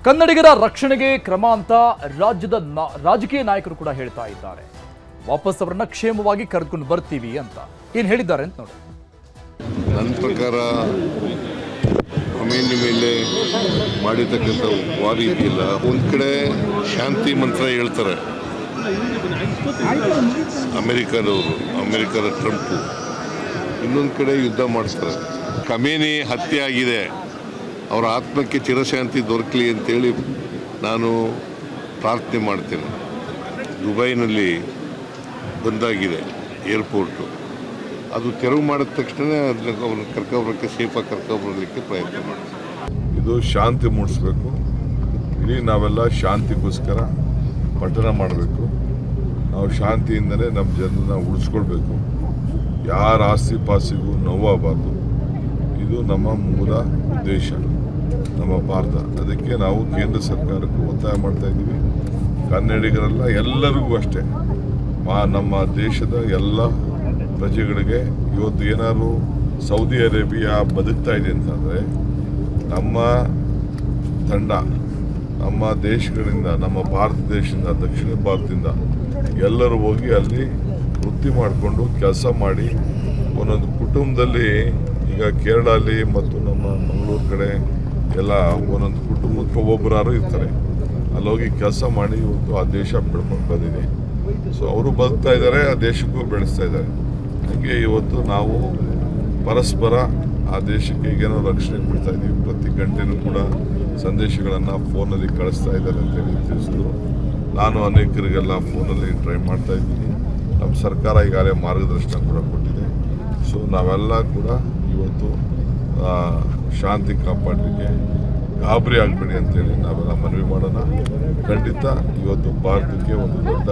ಕನ್ನಡಿಗರ ರಕ್ಷಣೆಗೆ ಕ್ರಮ ಅಂತ ರಾಜ್ಯದ ರಾಜಕೀಯ ನಾಯಕರು ಕೂಡ ಹೇಳ್ತಾ ಇದ್ದಾರೆ. ವಾಪಸ್ ಅವರನ್ನ ಕ್ಷೇಮವಾಗಿ ಕರೆದುಕೊಂಡು ಬರ್ತೀವಿ ಅಂತ ಏನು ಹೇಳಿದ್ದಾರೆ ಅಂತ ನೋಡಿ. ನನ್ನ ಪ್ರಕಾರ ಖಮೇನಿ ಮೇಲೆ ಮಾಡಿರ್ತಕ್ಕಂಥ ವಾರ ಇದೆಯಲ್ಲ, ಒಂದು ಕಡೆ ಶಾಂತಿ ಮಂತ್ರ ಹೇಳ್ತಾರೆ ಅಮೆರಿಕದ ಟ್ರಂಪು, ಇನ್ನೊಂದು ಕಡೆ ಯುದ್ಧ ಮಾಡಿಸ್ತಾರೆ. ಖಮೇನಿ ಹತ್ಯೆ ಆಗಿದೆ, ಅವರ ಆತ್ಮಕ್ಕೆ ಚಿರಶಾಂತಿ ದೊರಕಲಿ ಅಂತೇಳಿ ನಾನು ಪ್ರಾರ್ಥನೆ ಮಾಡ್ತೇನೆ. ದುಬೈನಲ್ಲಿ ಬಂದಾಗಿದೆ ಏರ್ಪೋರ್ಟು, ಅದು ತೆರವು ಮಾಡಿದ ತಕ್ಷಣ ಅವ್ರನ್ನ ಕರ್ಕೊಬರೋಕ್ಕೆ ಸೇಫಾಗಿ ಕರ್ಕೊಬರಲಿಕ್ಕೆ ಪ್ರಯತ್ನ ಮಾಡ್ತೀವಿ. ಇದು ಶಾಂತಿ ಮೂಡಿಸ್ಬೇಕು. ಇಡೀ ನಾವೆಲ್ಲ ಶಾಂತಿಗೋಸ್ಕರ ಪಠಣ ಮಾಡಬೇಕು. ನಾವು ಶಾಂತಿಯಿಂದಲೇ ನಮ್ಮ ಜನರನ್ನ ಉಳಿಸ್ಕೊಳ್ಬೇಕು. ಯಾರ ಆಸ್ತಿ ಪಾಸ್ತಿಗೂ ನೋವಾಗಬಾರ್ದು. ಇದು ನಮ್ಮ ಮೂಲ ಉದ್ದೇಶ, ನಮ್ಮ ಭಾರತ. ಅದಕ್ಕೆ ನಾವು ಕೇಂದ್ರ ಸರ್ಕಾರಕ್ಕೂ ಒತ್ತಾಯ ಮಾಡ್ತಾ ಇದ್ದೀವಿ. ಕನ್ನಡಿಗರೆಲ್ಲ ಎಲ್ಲರಿಗೂ ಅಷ್ಟೇ, ನಮ್ಮ ದೇಶದ ಎಲ್ಲ ಪ್ರಜೆಗಳಿಗೆ ಇವತ್ತು ಏನಾದ್ರು ಸೌದಿ ಅರೇಬಿಯಾ ಬದುಕ್ತಾ ಇದೆ ಅಂತಂದರೆ, ನಮ್ಮ ತಂಡ ನಮ್ಮ ದೇಶಗಳಿಂದ, ನಮ್ಮ ಭಾರತ ದೇಶದಿಂದ, ದಕ್ಷಿಣ ಭಾರತದಿಂದ ಎಲ್ಲರೂ ಹೋಗಿ ಅಲ್ಲಿ ವೃತ್ತಿ ಮಾಡಿಕೊಂಡು ಕೆಲಸ ಮಾಡಿ, ಒಂದೊಂದು ಕುಟುಂಬದಲ್ಲಿ ಈಗ ಕೇರಳಲ್ಲಿ ಮತ್ತು ನಮ್ಮ ಮಂಗಳೂರು ಕಡೆ ಎಲ್ಲ ಒಂದೊಂದು ಕುಟುಂಬಕ್ಕೆ ಒಬ್ಬರಾರು ಇರ್ತಾರೆ. ಅಲ್ಲಿ ಹೋಗಿ ಕೆಲಸ ಮಾಡಿ ಇವತ್ತು ಆ ದೇಶ ಬೆಳ್ಕೊಂಡು ಬಂದಿದೆ. ಸೊ ಅವರು ಬದುಕ್ತಾ ಇದ್ದಾರೆ, ಆ ದೇಶಕ್ಕೂ ಬೆಳೆಸ್ತಾ ಇದ್ದಾರೆ. ಹಾಗೆ ಇವತ್ತು ನಾವು ಪರಸ್ಪರ ಆ ದೇಶಕ್ಕೆ ಈಗೇನೋ ರಕ್ಷಣೆ ಕೊಡ್ತಾ ಇದ್ದೀವಿ. ಪ್ರತಿ ಗಂಟೆನೂ ಕೂಡ ಸಂದೇಶಗಳನ್ನು ಫೋನಲ್ಲಿ ಕಳಿಸ್ತಾ ಇದ್ದಾರೆ ಅಂತೇಳಿ ತಿಳಿಸಿದ್ರು. ನಾನು ಅನೇಕರಿಗೆಲ್ಲ ಫೋನಲ್ಲಿ ಟ್ರೈ ಮಾಡ್ತಾ ಇದ್ದೀನಿ. ನಮ್ಮ ಸರ್ಕಾರ ಈಗಾಗಲೇ ಮಾರ್ಗದರ್ಶನ ಕೂಡ ಕೊಟ್ಟಿದೆ. ಸೊ ನಾವೆಲ್ಲ ಕೂಡ ಇವತ್ತು ಶಾಂತಿ ಕಾಪಾಡಲಿಕ್ಕೆ ಗಾಬರಿ ಆಗಬೇಡಿ ಅಂತೇಳಿ ನಾವೆಲ್ಲ ಮನವಿ ಮಾಡೋಣ. ಖಂಡಿತ ಇವತ್ತು ಭಾರತಕ್ಕೆ ಒಂದು ದೊಡ್ಡ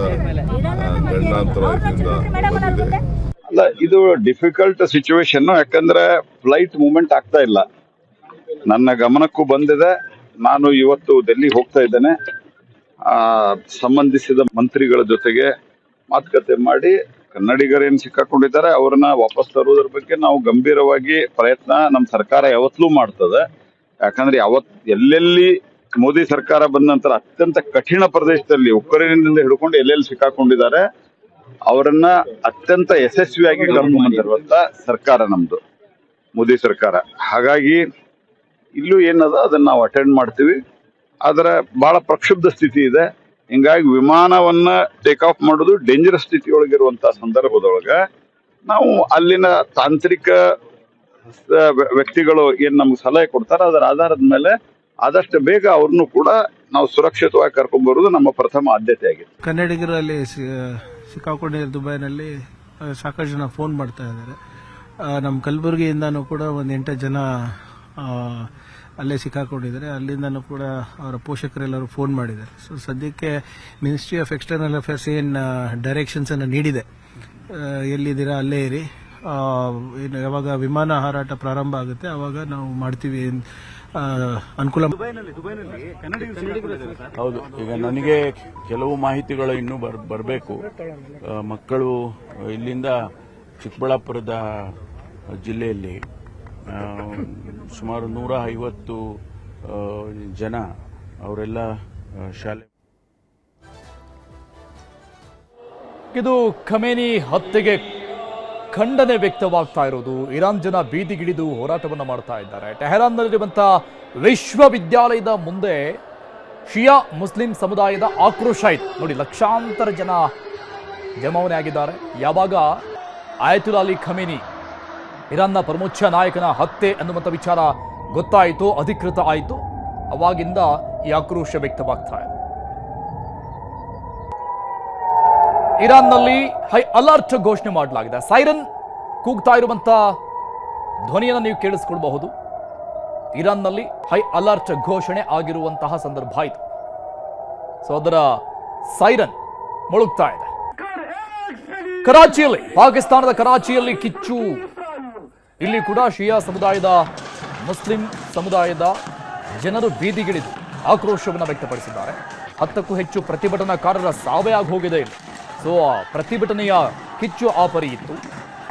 ಗಂಡಾಂತರ ಇದರಿಂದ ಬಂದಿದೆ. ಅಲ್ಲ, ಇದು ಡಿಫಿಕಲ್ಟ್ ಸಿಚುವೇಶನ್. ಯಾಕಂದ್ರೆ ಫ್ಲೈಟ್ ಮೂವ್ಮೆಂಟ್ ಆಗ್ತಾ ಇಲ್ಲ. ನನ್ನ ಗಮನಕ್ಕೂ ಬಂದಿದೆ. ನಾನು ಇವತ್ತು ಡೆಲ್ಲಿಗೆ ಹೋಗ್ತಾ ಇದ್ದೇನೆ. ಸಂಬಂಧಿಸಿದ ಮಂತ್ರಿಗಳ ಜೊತೆಗೆ ಮಾತುಕತೆ ಮಾಡಿ ಕನ್ನಡಿಗರೇನು ಸಿಕ್ಕಾಕೊಂಡಿದ್ದಾರೆ ಅವ್ರನ್ನ ವಾಪಸ್ ತರುವುದರ ಬಗ್ಗೆ ನಾವು ಗಂಭೀರವಾಗಿ ಪ್ರಯತ್ನ ನಮ್ಮ ಸರ್ಕಾರ ಯಾವತ್ತಲೂ ಮಾಡ್ತದೆ. ಯಾಕಂದ್ರೆ ಎಲ್ಲೆಲ್ಲಿ ಮೋದಿ ಸರ್ಕಾರ ಬಂದ ನಂತರ ಅತ್ಯಂತ ಕಠಿಣ ಪ್ರದೇಶದಲ್ಲಿ ಉಕ್ರೇನಿಂದ ಹಿಡ್ಕೊಂಡು ಎಲ್ಲೆಲ್ಲಿ ಸಿಕ್ಕಾಕೊಂಡಿದ್ದಾರೆ ಅವರನ್ನ ಅತ್ಯಂತ ಯಶಸ್ವಿಯಾಗಿ ಕರ್ಕೊಂಡು ಬಂದಿರುವಂತ ಸರ್ಕಾರ ನಮ್ದು ಮೋದಿ ಸರ್ಕಾರ. ಹಾಗಾಗಿ ಇಲ್ಲೂ ಏನದ ಅದನ್ನ ನಾವು ಅಟೆಂಡ್ ಮಾಡ್ತೀವಿ. ಆದ್ರೆ ಬಹಳ ಪ್ರಕ್ಷುಬ್ಧ ಸ್ಥಿತಿ ಇದೆ. ಹಿಂಗಾಗಿ ವಿಮಾನವನ್ನ ಟೇಕ್ ಆಫ್ ಮಾಡೋದು ಡೇಂಜರಸ್ ಸ್ಥಿತಿಯೊಳಗಿರುವಂತಹ ಸಂದರ್ಭದೊಳಗ ನಾವು ಅಲ್ಲಿನ ತಾಂತ್ರಿಕ ವ್ಯಕ್ತಿಗಳು ಏನ್ ನಮ್ಗೆ ಸಲಹೆ ಕೊಡ್ತಾರೆ ಅದರ ಆಧಾರದ ಮೇಲೆ ಆದಷ್ಟು ಬೇಗ ಅವ್ರನ್ನು ಕೂಡ ನಾವು ಸುರಕ್ಷಿತವಾಗಿ ಕರ್ಕೊಂಡ್ ಬರೋದು ನಮ್ಮ ಪ್ರಥಮ ಆದ್ಯತೆ ಆಗಿದೆ. ಕನ್ನಡಿಗರಲ್ಲಿ ಸಿಕ್ಕಾಕೊಂಡಿರೋ ದುಬೈನಲ್ಲಿ ಸಾಕಷ್ಟು ಜನ ಫೋನ್ ಮಾಡ್ತಾ ಇದ್ದಾರೆ. ನಮ್ಮ ಕಲಬುರಗಿಯಿಂದನೂ ಕೂಡ ಒಂದು 8 ಜನ ಅಲ್ಲೇ ಸಿಕ್ಕಾಕೊಂಡಿದ್ದಾರೆ. ಅಲ್ಲಿಂದನೂ ಕೂಡ ಅವರ ಪೋಷಕರೆಲ್ಲರೂ ಫೋನ್ ಮಾಡಿದ್ದಾರೆ. ಸೊ ಸದ್ಯಕ್ಕೆ ಮಿನಿಸ್ಟ್ರಿ ಆಫ್ ಎಕ್ಸ್ಟರ್ನಲ್ ಅಫೇರ್ಸ್ ಏನು ಡೈರೆಕ್ಷನ್ಸ್ ಅನ್ನು ನೀಡಿದೆ, ಎಲ್ಲಿದ್ದೀರಾ ಅಲ್ಲೇ ಇರಿ, ಯಾವಾಗ ವಿಮಾನ ಹಾರಾಟ ಪ್ರಾರಂಭ ಆಗುತ್ತೆ ಅವಾಗ ನಾವು ಮಾಡ್ತೀವಿ ಅನುಕೂಲ. ಹೌದು, ಈಗ ನನಗೆ ಕೆಲವು ಮಾಹಿತಿಗಳು ಇನ್ನೂ ಬರಬೇಕು. ಮಕ್ಕಳು ಇಲ್ಲಿಂದ ಚಿಕ್ಕಬಳ್ಳಾಪುರದ ಜಿಲ್ಲೆಯಲ್ಲಿ ಸುಮಾರು 150 ಜನ ಅವರೆಲ್ಲ ಶಾಲೆ. ಇದು ಖಮೇನಿ ಹತ್ಯೆಗೆ ಖಂಡನೆ ವ್ಯಕ್ತವಾಗ್ತಾ ಇರೋದು. ಇರಾನ್ ಜನ ಬೀದಿಗಿಳಿದು ಹೋರಾಟವನ್ನು ಮಾಡ್ತಾ ಇದ್ದಾರೆ. ಟೆಹರಾನ್ನಲ್ಲಿರುವಂತಹ ವಿಶ್ವವಿದ್ಯಾಲಯದ ಮುಂದೆ ಶಿಯಾ ಮುಸ್ಲಿಂ ಸಮುದಾಯದ ಆಕ್ರೋಶ ಇದೆ ನೋಡಿ. ಲಕ್ಷಾಂತರ ಜನ ಜಮಾವಣೆ ಆಗಿದ್ದಾರೆ. ಯಾವಾಗ ಆಯತುಲ್ಲಾ ಅಲಿ ಖಮೇನಿ ಇರಾನ್ನ ಪರಮೋಚ್ಚ ನಾಯಕನ ಹತ್ಯೆ ಅನ್ನುವಂಥ ವಿಚಾರ ಗೊತ್ತಾಯಿತು, ಅಧಿಕೃತ ಆಯಿತು, ಅವಾಗಿಂದ ಈ ಆಕ್ರೋಶ ವ್ಯಕ್ತವಾಗ್ತಾ ಇದೆ. ಇರಾನ್ನಲ್ಲಿ ಹೈ ಅಲರ್ಟ್ ಘೋಷಣೆ ಮಾಡಲಾಗಿದೆ. ಸೈರನ್ ಕೂಗ್ತಾ ಇರುವಂತಹ ಧ್ವನಿಯನ್ನು ನೀವು ಕೇಳಿಸ್ಕೊಳ್ಬಹುದು. ಇರಾನ್ನಲ್ಲಿ ಹೈ ಅಲರ್ಟ್ ಘೋಷಣೆ ಆಗಿರುವಂತಹ ಸಂದರ್ಭ ಆಯಿತು. ಸೊ ಅದರ ಸೈರನ್ ಮೊಳಗ್ತಾ ಇದೆ. ಕರಾಚಿಯಲ್ಲಿ, ಪಾಕಿಸ್ತಾನದ ಕರಾಚಿಯಲ್ಲಿ ಕಿಚ್ಚು. ಇಲ್ಲಿ ಕೂಡ ಶಿಯಾ ಸಮುದಾಯದ, ಮುಸ್ಲಿಂ ಸಮುದಾಯದ ಜನರು ಬೀದಿಗಿಳಿದು ಆಕ್ರೋಶವನ್ನು ವ್ಯಕ್ತಪಡಿಸಿದ್ದಾರೆ. 10ಕ್ಕೂ ಹೆಚ್ಚು ಪ್ರತಿಭಟನಾಕಾರರ ಸಾವೇ ಆಗಿ ಹೋಗಿದೆ ಇಲ್ಲಿ. ಸೊ ಪ್ರತಿಭಟನೆಯ ಕಿಚ್ಚು ಆಪರಿ ಇತ್ತು.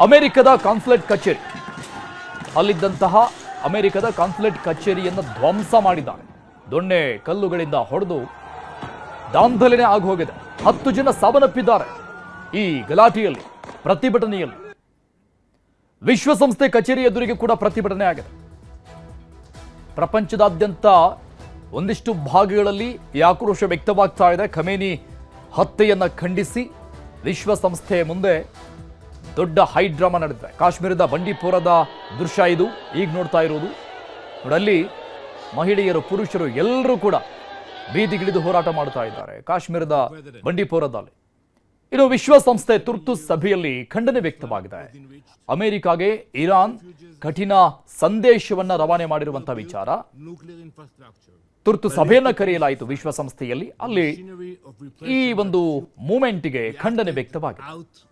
ಅಮೆರಿಕದ ಕಾನ್ಸುಲೇಟ್ ಕಚೇರಿ, ಅಲ್ಲಿದ್ದಂತಹ ಅಮೆರಿಕದ ಕಾನ್ಸುಲೇಟ್ ಕಚೇರಿಯನ್ನು ಧ್ವಂಸ ಮಾಡಿದ್ದಾರೆ. ದೊಣ್ಣೆ ಕಲ್ಲುಗಳಿಂದ ಹೊಡೆದು ದಾಂಧಲೆನೇ ಆಗೋಗಿದೆ. 10 ಜನ ಸಾವನ್ನಪ್ಪಿದ್ದಾರೆ ಈ ಗಲಾಟೆಯಲ್ಲಿ, ಪ್ರತಿಭಟನೆಯಲ್ಲಿ. ವಿಶ್ವಸಂಸ್ಥೆ ಕಚೇರಿ ಎದುರಿಗೆ ಕೂಡ ಪ್ರತಿಭಟನೆ ಆಗಿದೆ. ಪ್ರಪಂಚದಾದ್ಯಂತ ಒಂದಿಷ್ಟು ಭಾಗಗಳಲ್ಲಿ ಈ ಆಕ್ರೋಶ ವ್ಯಕ್ತವಾಗ್ತಾ ಇದೆ. ಖಮೇನಿ ಹತ್ಯೆಯನ್ನ ಖಂಡಿಸಿ ವಿಶ್ವಸಂಸ್ಥೆ ಮುಂದೆ ದೊಡ್ಡ ಹೈ ಡ್ರಾಮಾ ನಡೆದಿದೆ. ಕಾಶ್ಮೀರದ ಬಂಡೀಪೋರದ ದೃಶ್ಯ ಇದು ಈಗ ನೋಡ್ತಾ ಇರೋದು. ನೋಡಲ್ಲಿ ಮಹಿಳೆಯರು, ಪುರುಷರು ಎಲ್ಲರೂ ಕೂಡ ಬೀದಿಗಿಳಿದು ಹೋರಾಟ ಮಾಡ್ತಾ ಇದ್ದಾರೆ ಕಾಶ್ಮೀರದ ಬಂಡೀಪೋರದಲ್ಲಿ. ಇನ್ನು ವಿಶ್ವಸಂಸ್ಥೆ ತುರ್ತು ಸಭೆಯಲ್ಲಿ ಖಂಡನೆ ವ್ಯಕ್ತವಾಗಿದೆ. ಅಮೆರಿಕಾಗೆ ಇರಾನ್ ಕಠಿಣ ಸಂದೇಶವನ್ನ ರವಾನೆ ಮಾಡಿರುವಂತಹ ವಿಚಾರ. ತುರ್ತು ಸಭೆಯನ್ನ ಕರೆಯಲಾಯಿತು ವಿಶ್ವಸಂಸ್ಥೆಯಲ್ಲಿ. ಅಲ್ಲಿ ಈ ಒಂದು ಮೂಮೆಂಟ್ಗೆ ಖಂಡನೆ ವ್ಯಕ್ತವಾಗಿದೆ.